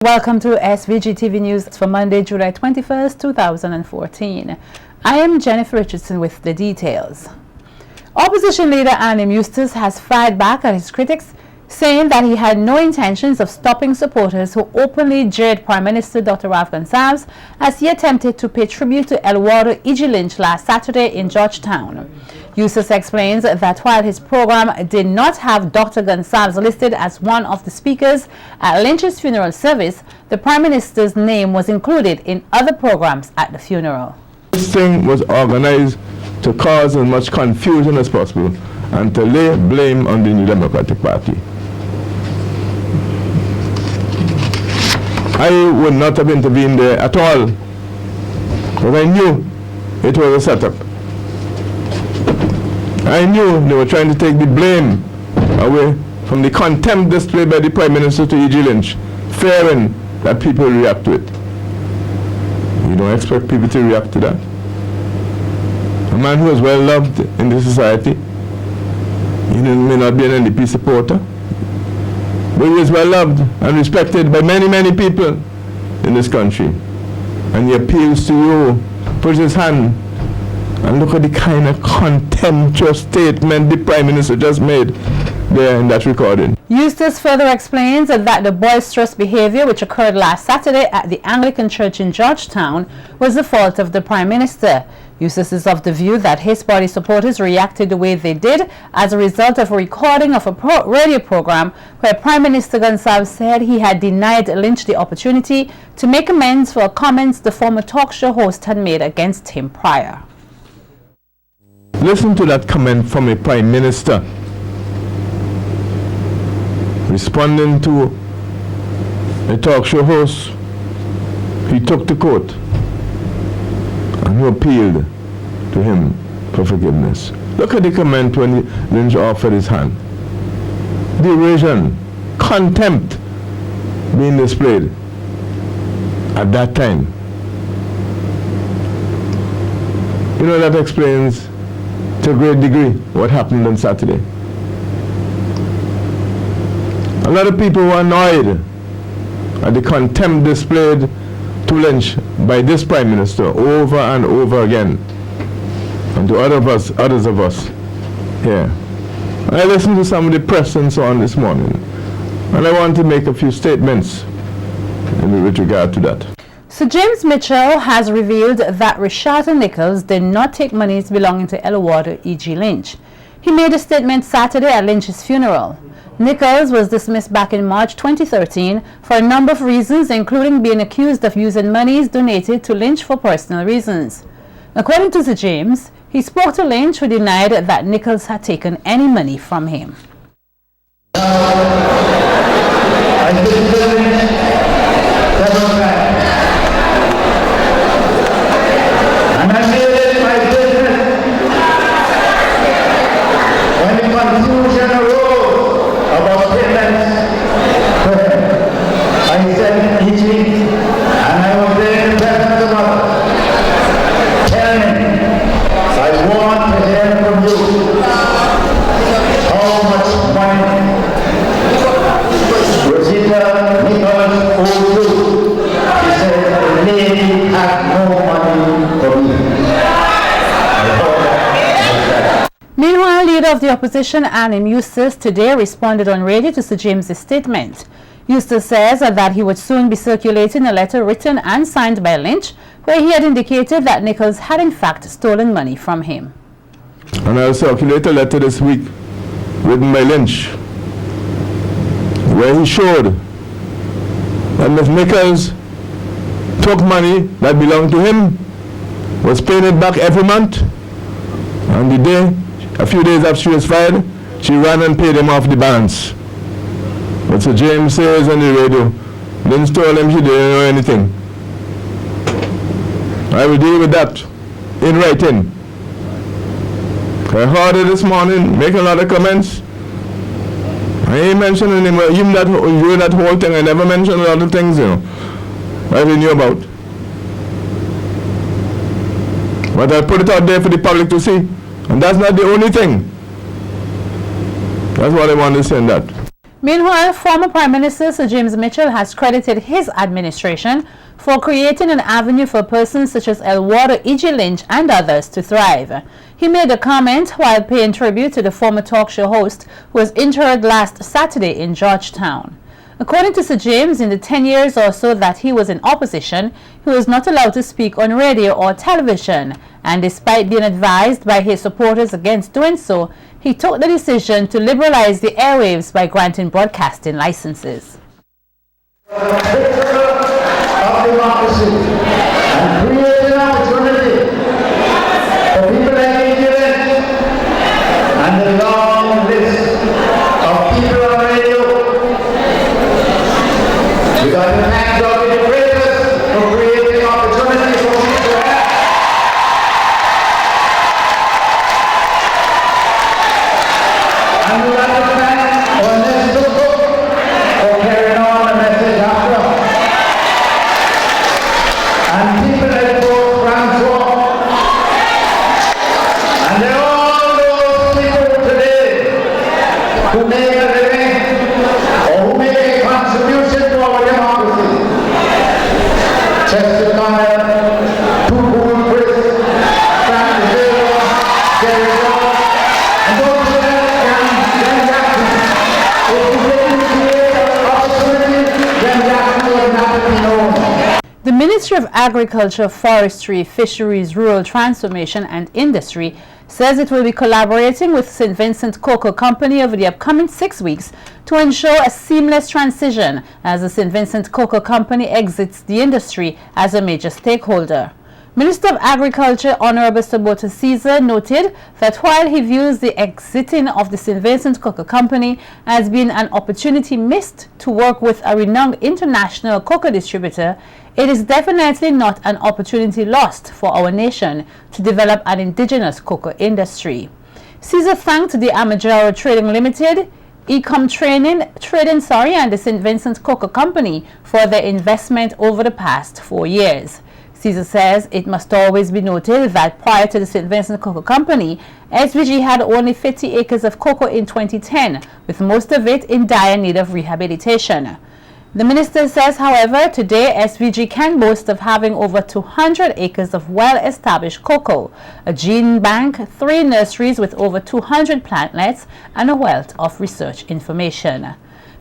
Welcome to SVG-TV News for Monday, July 21st, 2014. I am Jennifer Richardson with the details. Opposition leader Annim Eustace has fired back at his critics, saying that he had no intentions of stopping supporters who openly jeered Prime Minister Dr. Ralph Gonsalves as he attempted to pay tribute to Eduardo E.G. Lynch last Saturday in Georgetown. Eustace explains that while his program did not have Dr. Gonsalves listed as one of the speakers at Lynch's funeral service, the Prime Minister's name was included in other programs at the funeral. This thing was organized to cause as much confusion as possible and to lay blame on the New Democratic Party. I would not have intervened there at all, because I knew it was a setup. I knew they were trying to take the blame away from the contempt displayed by the Prime Minister to E.G. Lynch, fearing that people react to it. You don't expect people to react to that. A man who is well loved in the society, he may not be an NDP supporter, but he is well loved and respected by many, many people in this country. And he appeals to you, puts his hand, and look at the kind of contemptuous statement the Prime Minister just made there in that recording. Eustace further explains that the boisterous behavior which occurred last Saturday at the Anglican Church in Georgetown was the fault of the Prime Minister. Eustace is of the view that his party supporters reacted the way they did as a result of a recording of a radio program where Prime Minister Gonsalves said he had denied Lynch the opportunity to make amends for comments the former talk show host had made against him prior. Listen to that comment from a Prime Minister responding to a talk show host. He took to court and who appealed to him for forgiveness. Look at the comment when Lynch offered his hand. Derision, contempt being displayed at that time. You know, that explains to a great degree what happened on Saturday. A lot of people were annoyed at the contempt displayed to Lynch by this Prime Minister over and over again, and to others of us here. I listened to some of the press and so on this morning, and I want to make a few statements with regard to that. Sir James Mitchell has revealed that Richard Nichols did not take monies belonging to Eduardo E.G. Lynch. He made a statement Saturday at Lynch's funeral. Nichols was dismissed back in March 2013 for a number of reasons, including being accused of using monies donated to Lynch for personal reasons. According to Sir James, he spoke to Lynch, who denied that Nichols had taken any money from him. Meanwhile, leader of the opposition, Annim Eustace, today responded on radio to Sir James's statement. Eustace says that he would soon be circulating a letter written and signed by Lynch, where he had indicated that Nichols had in fact stolen money from him. And I'll circulate a letter this week written by Lynch, where he showed that Ms. Nichols took money that belonged to him, was paying it back every month, and the day, a few days after she was fired, she ran and paid him off the balance. But Sir James says on the radio, Lynch told him she didn't know anything. I will deal with that in writing. I heard her this morning make a lot of comments. I ain't mentioning him, even that whole thing. I never mentioned a lot of things, you know, I knew about. But I put it out there for the public to see. And that's not the only thing. That's what I want to say in that. Meanwhile, former Prime Minister Sir James Mitchell has credited his administration for creating an avenue for persons such as Elwater E.G. Lynch and others to thrive. He made a comment while paying tribute to the former talk show host who was interred last Saturday in Georgetown. According to Sir James, in the 10 years or so that he was in opposition, he was not allowed to speak on radio or television, and despite being advised by his supporters against doing so, he took the decision to liberalize the airwaves by granting broadcasting licenses. Of democracy and create an opportunity for people like England and the long list of people on radio. We got to thank God in the greatest for creating opportunity for people to have. And we got to thank our next book for carrying on the message after. And people like both Francois, and there are all those people today who make a living or who make a contribution to our democracy. Chester Connell, Tubu Chris, Frank Zero, Jerry Shaw, and those who can Jackson. If we didn't create an opportunity, then Jackson would not be known. The Ministry of Agriculture, Forestry, Fisheries, Rural Transformation and Industry says it will be collaborating with St. Vincent Cocoa Company over the upcoming 6 weeks to ensure a seamless transition as the St. Vincent Cocoa Company exits the industry as a major stakeholder. Minister of Agriculture Honorable Sabota Caesar noted that while he views the exiting of the St. Vincent Cocoa Company as being an opportunity missed to work with a renowned international cocoa distributor, it is definitely not an opportunity lost for our nation to develop an indigenous cocoa industry. Caesar thanked the Amajaro Trading Limited, Ecom Trading, and the St. Vincent Cocoa Company for their investment over the past 4 years. Caesar says it must always be noted that prior to the St. Vincent Cocoa Company, SVG had only 50 acres of cocoa in 2010, with most of it in dire need of rehabilitation. The minister says, however, today SVG can boast of having over 200 acres of well-established cocoa, a gene bank, 3 nurseries with over 200 plantlets, and a wealth of research information.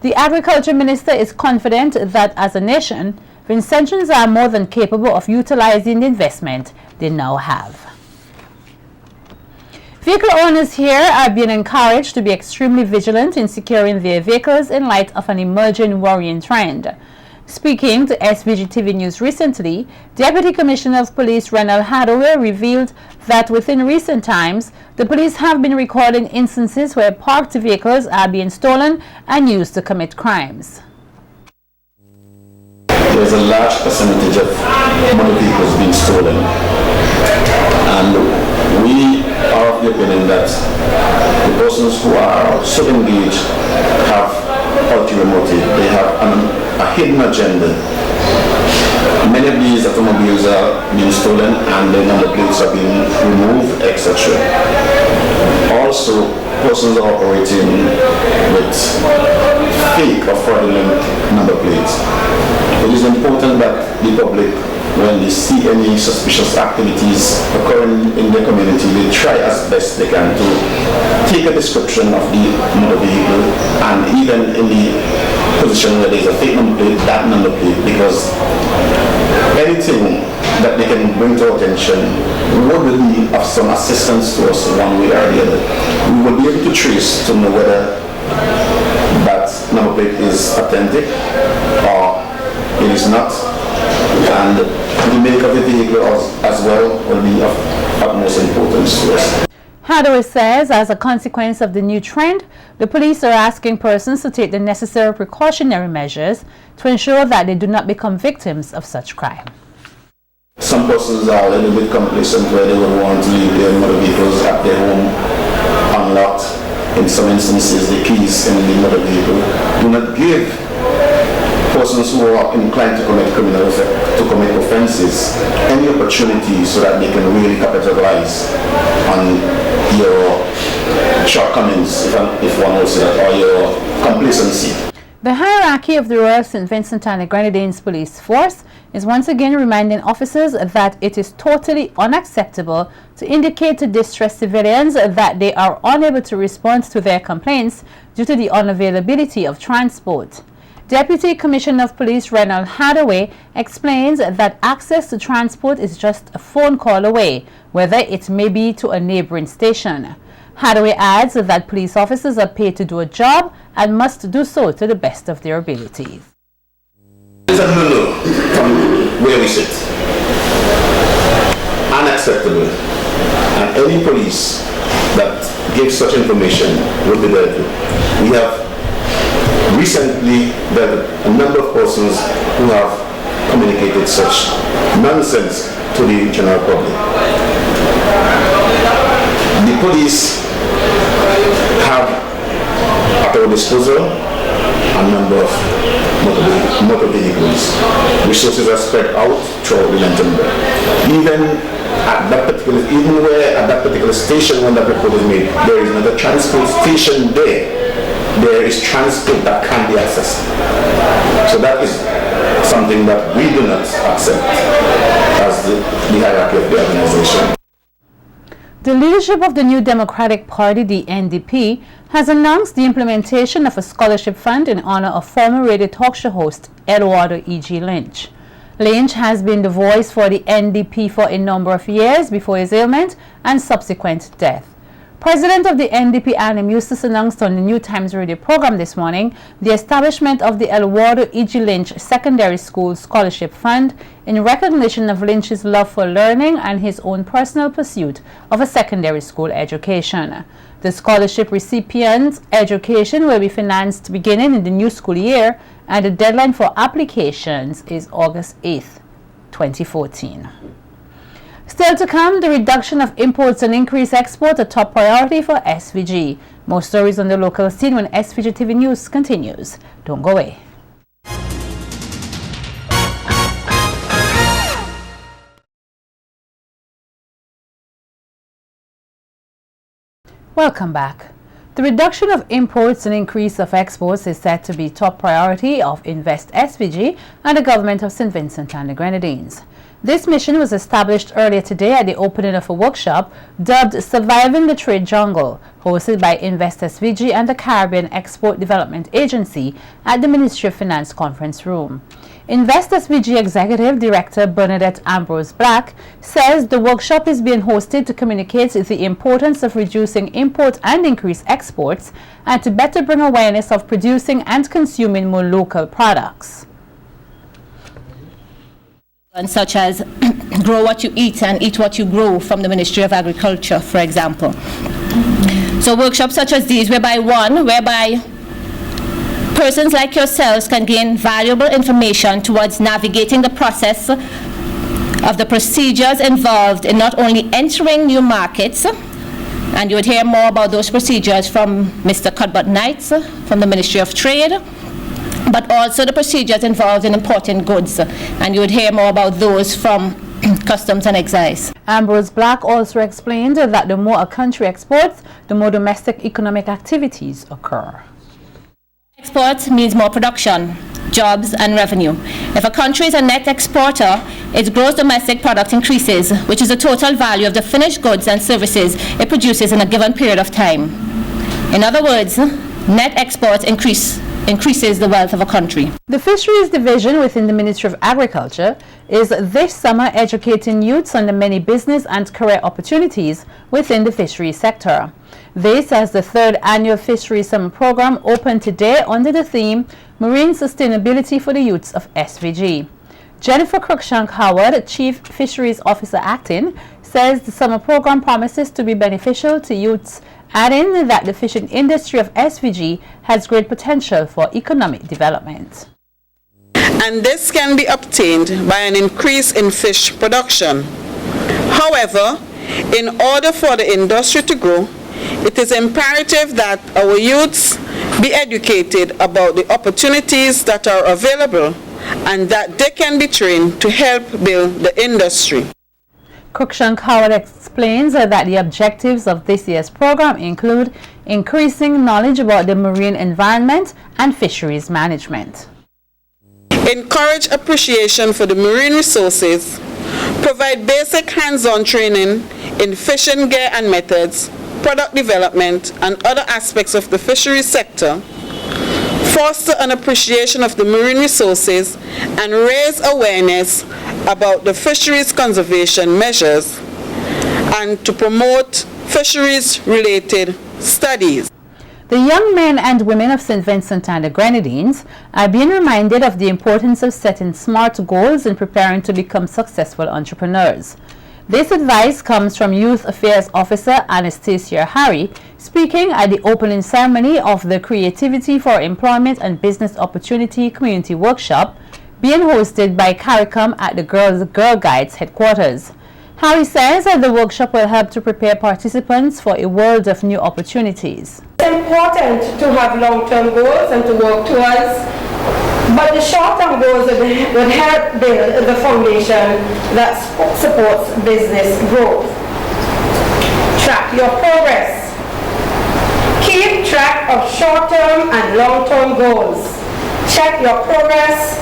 The Agriculture Minister is confident that as a nation, Vincentians are more than capable of utilizing the investment they now have. Vehicle owners here are being encouraged to be extremely vigilant in securing their vehicles in light of an emerging worrying trend. Speaking to SVG-TV News recently, Deputy Commissioner of Police Renal Hadaway revealed that within recent times, the police have been recording instances where parked vehicles are being stolen and used to commit crimes. There's a large percentage of motor vehicles being stolen, and we are of the opinion that the persons who are so engaged have ulterior motive. They have a hidden agenda. Many of these automobiles are being stolen and the number plates are being removed, etc. Also, persons are operating with fake or fraudulent number plates. It is important that the public, when they see any suspicious activities occurring in their community, they try as best they can to take a description of the motor vehicle, and even in the position where there is a fake number plate, that number plate, because anything that they can bring to our attention would be of some assistance to us one way or the other. We will be able to trace to know whether that number plate is authentic or it is not, and the make of the vehicle as well will be of utmost importance to us. Hadaway says as a consequence of the new trend, the police are asking persons to take the necessary precautionary measures to ensure that they do not become victims of such crime. Some persons are a little bit complacent where they would want to leave their motor vehicles at their home unlocked. In some instances, the keys in the motor vehicle do not give persons who are inclined to commit offenses any opportunity so that they can really capitalize on your shortcomings, if one will say that, or your complacency. succeed. The hierarchy of the Royal St. Vincent and the Grenadines Police Force is once again reminding officers that it is totally unacceptable to indicate to distressed civilians that they are unable to respond to their complaints due to the unavailability of transport. Deputy Commissioner of Police Renald Hadaway explains that access to transport is just a phone call away, whether it may be to a neighboring station. Hadaway adds that police officers are paid to do a job and must do so to the best of their abilities. It's a no-no from where we sit. Unacceptable. And any police that gives such information will be dealt with. We have recently dealt with a number of persons who have communicated such nonsense to the general public. The police have at our disposal a number of motor vehicles. Resources are spread out throughout the length and breadth. Even where at that particular station when that report is made, there is another transport station there. There is transport that can be accessed. So that is something that we do not accept as the hierarchy of the organization. The leadership of the New Democratic Party, the NDP, has announced the implementation of a scholarship fund in honor of former radio talk show host Eduardo E.G. Lynch. Lynch has been the voice for the NDP for a number of years before his ailment and subsequent death. President of the NDP, Annie Eustace, announced on the New Times radio program this morning the establishment of the Eduardo E.G. Lynch Secondary School Scholarship Fund in recognition of Lynch's love for learning and his own personal pursuit of a secondary school education. The scholarship recipient's education will be financed beginning in the new school year, and the deadline for applications is August 8th, 2014. Still to come, the reduction of imports and increased export, a top priority for SVG. More stories on the local scene when SVG-TV News continues. Don't go away. Welcome back. The reduction of imports and increase of exports is said to be top priority of Invest SVG and the government of St. Vincent and the Grenadines. This mission was established earlier today at the opening of a workshop dubbed Surviving the Trade Jungle, hosted by Invest SVG and the Caribbean Export Development Agency at the Ministry of Finance Conference Room. Invest SVG Executive Director Bernadette Ambrose Black says the workshop is being hosted to communicate the importance of reducing import and increase exports and to better bring awareness of producing and consuming more local products. And such as grow what you eat and eat what you grow from the Ministry of Agriculture, for example. So workshops such as these whereby persons like yourselves can gain valuable information towards navigating the process of the procedures involved in not only entering new markets, and you would hear more about those procedures from Mr. Cuthbert Knights from the Ministry of Trade, but also the procedures involved in importing goods, and you would hear more about those from Customs and Excise. Ambrose Black also explained that the more a country exports, the more domestic economic activities occur. Export means more production, jobs and revenue. If a country is a net exporter, its gross domestic product increases, which is the total value of the finished goods and services it produces in a given period of time. In other words, net exports increases the wealth of a country. The Fisheries Division within the Ministry of Agriculture is this summer educating youths on the many business and career opportunities within the fisheries sector. This as the third annual Fisheries Summer Program opened today under the theme Marine Sustainability for the Youths of SVG. Jennifer Cruikshank Howard, Chief Fisheries Officer Acting, says the summer program promises to be beneficial to youths, adding that the fishing industry of SVG has great potential for economic development. And this can be obtained by an increase in fish production. However, in order for the industry to grow, it is imperative that our youths be educated about the opportunities that are available and that they can be trained to help build the industry. Cruikshank Howard explains that the objectives of this year's program include increasing knowledge about the marine environment and fisheries management. Encourage appreciation for the marine resources, provide basic hands-on training in fishing gear and methods, product development, and other aspects of the fisheries sector, foster an appreciation of the marine resources, and raise awareness about the fisheries conservation measures, and to promote fisheries-related studies. The young men and women of St. Vincent and the Grenadines are being reminded of the importance of setting smart goals and preparing to become successful entrepreneurs. This advice comes from Youth Affairs Officer Anastasia Harry, speaking at the opening ceremony of the Creativity for Employment and Business Opportunity Community Workshop being hosted by CARICOM at the Girl Guides headquarters. Harry says that the workshop will help to prepare participants for a world of new opportunities. It's important to have long-term goals and to work towards, but the short-term goals would help build the foundation that supports business growth. Track your progress. Keep track of short-term and long-term goals. Check your progress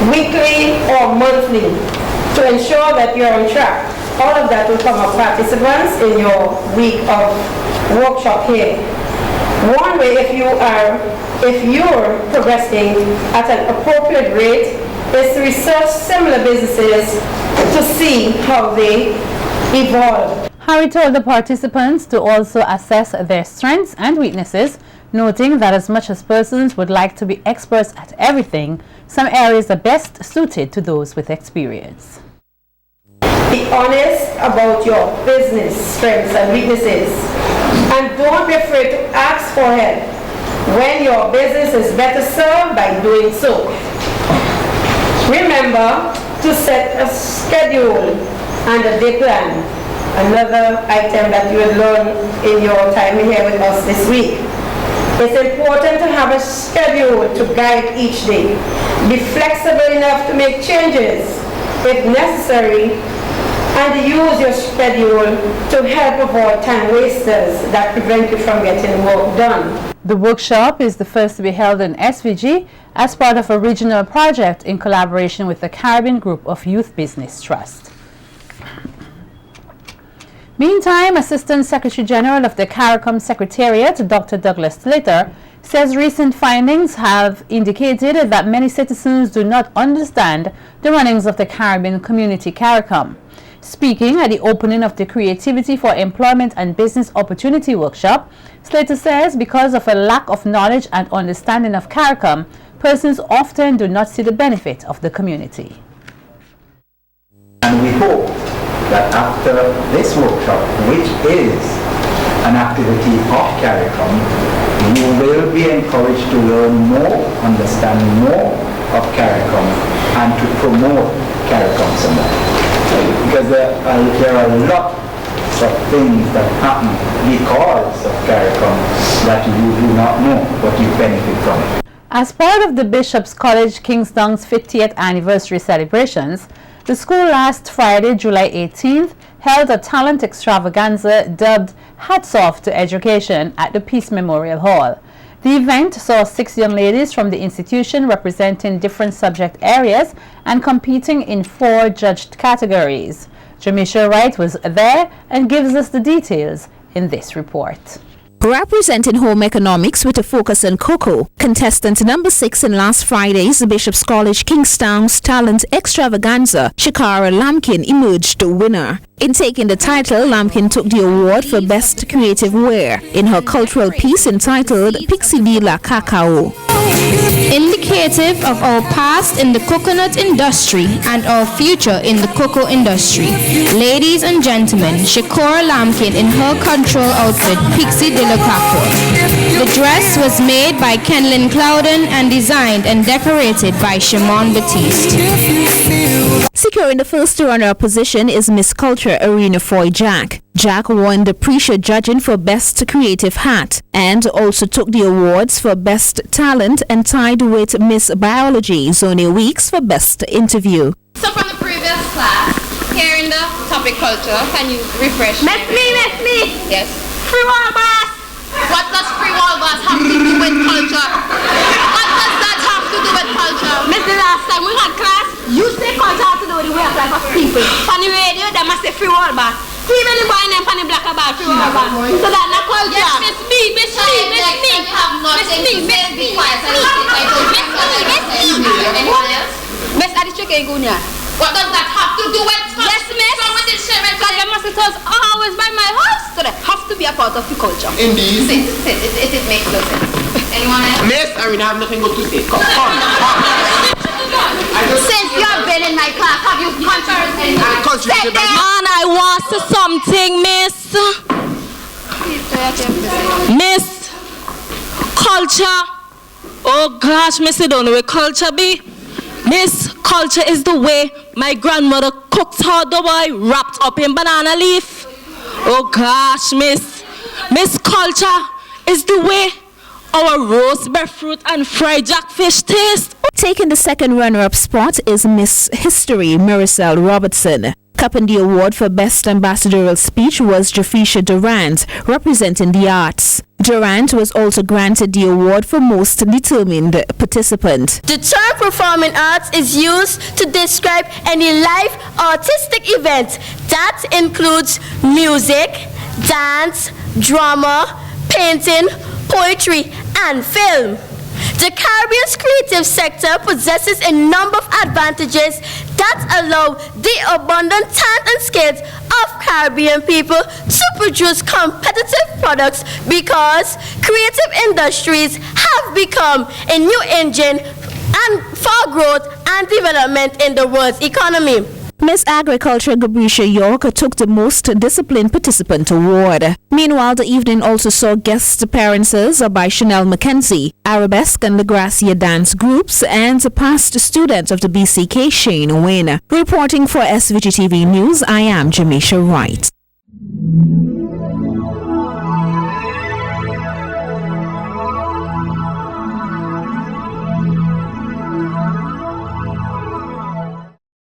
weekly or monthly to ensure that you're on track. All of that will come up participants in your week of workshop here. One way, if you're progressing at an appropriate rate, is to research similar businesses to see how they evolve. Harry told the participants to also assess their strengths and weaknesses, noting that as much as persons would like to be experts at everything, some areas are best suited to those with experience. Be honest about your business strengths and weaknesses, and don't be afraid to ask for help when your business is better served by doing so. Remember to set a schedule and a day plan, another item that you will learn in your time here with us this week. It's important to have a schedule to guide each day. Be flexible enough to make changes if necessary, and use your schedule to help avoid time wasters that prevent you from getting work done. The workshop is the first to be held in SVG as part of a regional project in collaboration with the Caribbean Group of Youth Business Trust. Meantime, Assistant Secretary General of the CARICOM Secretariat, Dr. Douglas Slater, says recent findings have indicated that many citizens do not understand the runnings of the Caribbean Community CARICOM. Speaking at the opening of the Creativity for Employment and Business Opportunity Workshop, Slater says because of a lack of knowledge and understanding of CARICOM, persons often do not see the benefit of the community. And we hope that after this workshop, which is an activity of CARICOM, you will be encouraged to learn more, understand more of CARICOM, and to promote CARICOM some more. Because there are a lot of things that happen because of CARICOM that you do not know, but you benefit from it. As part of the Bishop's College Kingston's 50th anniversary celebrations, the school last Friday, July 18th, held a talent extravaganza dubbed Hats Off to Education at the Peace Memorial Hall. The event saw 6 young ladies from the institution representing different subject areas and competing in 4 judged categories. Jamisha Wright was there and gives us the details in this report. Representing home economics with a focus on cocoa, contestant number 6 in last Friday's Bishop's College Kingstown's Talent Extravaganza, Shakara Lampkin, emerged the winner. In taking the title, Lampkin took the award for Best Creative Wear in her cultural piece entitled Pixie de la Cacao. Indicative of our past in the coconut industry and our future in the cocoa industry. Ladies and gentlemen, Shakora Lampkin in her cultural outfit, Pixie de la Cacao. The dress was made by Kenlyn Clouden and designed and decorated by Shimon Batiste. Securing the first runner-up position is Miss Culture Arena Foy Jack. Jack won the pre-show judging for Best Creative Hat and also took the awards for Best Talent and tied with Miss Biology Zone Weeks for Best Interview. So from the previous class, here in the topic culture, can you refresh? Miss me. Yes. Free wall boss. What does free wall boss have to do with culture? What does that have to do with culture? Miss, the last time we had class, you say culture have to do with the way of life of people. On the radio, they must say free wall boss. Even the boy named Fanny Black about free wall boss. So that's not culture. Yes, Miss me. Anyone else? Miss Adichikegunya. What does that have to do with culture? Yes, miss. Because the mosquitoes are always by my house, so they have to be a part of the culture. Indeed. It makes no sense. Anyone else? Miss, I mean, I have nothing good to say. Come. Since you have been in my class, have you contributed? Man, I want to something, miss. Miss, culture. Oh gosh, miss, you don't know what culture be. Miss, culture is the way my grandmother cooked her the boy wrapped up in banana leaf. Oh gosh, miss. Miss, culture is the way our roast breadfruit and fried jackfish taste. Taking the second runner-up spot is Miss History Maricel Robertson. Cupping the award for Best Ambassadorial Speech was Jafisha Durant, representing the arts. Durant was also granted the award for Most Determined Participant. The term performing arts is used to describe any live artistic event that includes music, dance, drama, painting, poetry, and film. The Caribbean's creative sector possesses a number of advantages that allow the abundant talent and skills of Caribbean people to produce competitive products because creative industries have become a new engine and for growth and development in the world's economy. Miss Agriculture Gabricia York took the Most Disciplined Participant Award. Meanwhile, the evening also saw guest appearances by Chanel McKenzie, Arabesque and La Gracia dance groups, and a past student of the BCK, Shane Wayne. Reporting for SVGTV News, I am Jamisha Wright.